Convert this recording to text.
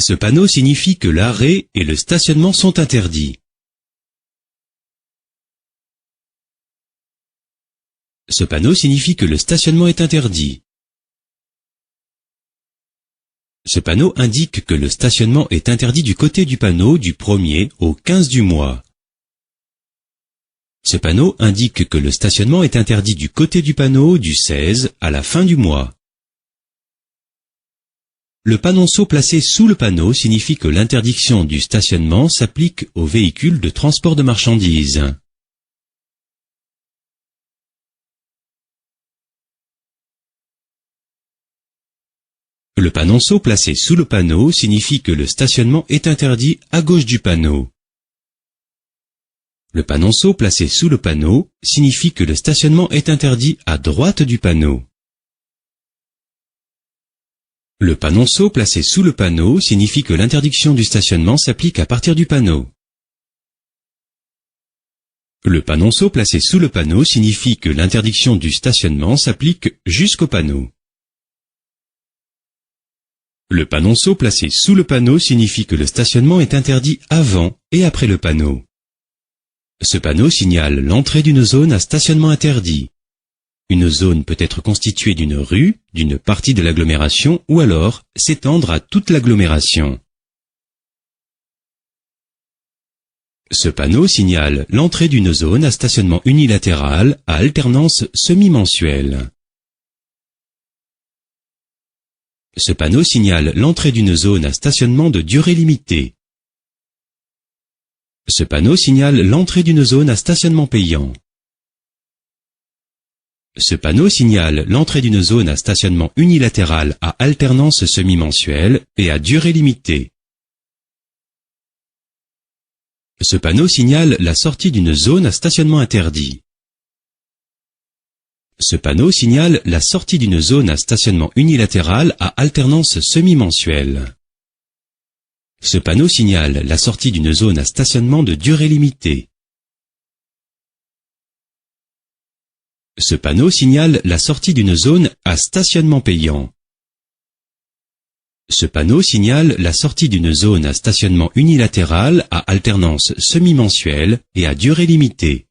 Ce panneau signifie que l'arrêt et le stationnement sont interdits. Ce panneau signifie que le stationnement est interdit. Ce panneau indique que le stationnement est interdit du côté du panneau du 1er au 15 du mois. Ce panneau indique que le stationnement est interdit du côté du panneau du 16 à la fin du mois. Le panonceau placé sous le panneau signifie que l'interdiction du stationnement s'applique aux véhicules de transport de marchandises. Le panonceau placé sous le panneau signifie que le stationnement est interdit à gauche du panneau. Le panonceau placé sous le panneau signifie que le stationnement est interdit à droite du panneau. Le panonceau placé sous le panneau signifie que l'interdiction du stationnement s'applique à partir du panneau. Le panonceau placé sous le panneau signifie que l'interdiction du stationnement s'applique jusqu'au panneau. Le panonceau placé sous le panneau signifie que le stationnement est interdit avant et après le panneau. Ce panneau signale l'entrée d'une zone à stationnement interdit. Une zone peut être constituée d'une rue, d'une partie de l'agglomération ou alors s'étendre à toute l'agglomération. Ce panneau signale l'entrée d'une zone à stationnement unilatéral à alternance semi-mensuelle. Ce panneau signale l'entrée d'une zone à stationnement de durée limitée. Ce panneau signale l'entrée d'une zone à stationnement payant. Ce panneau signale l'entrée d'une zone à stationnement unilatéral à alternance semi-mensuelle et à durée limitée. Ce panneau signale la sortie d'une zone à stationnement interdit. Ce panneau signale la sortie d'une zone à stationnement unilatéral à alternance semi-mensuelle. Ce panneau signale la sortie d'une zone à stationnement de durée limitée. Ce panneau signale la sortie d'une zone à stationnement payant. Ce panneau signale la sortie d'une zone à stationnement unilatéral à alternance semi-mensuelle et à durée limitée.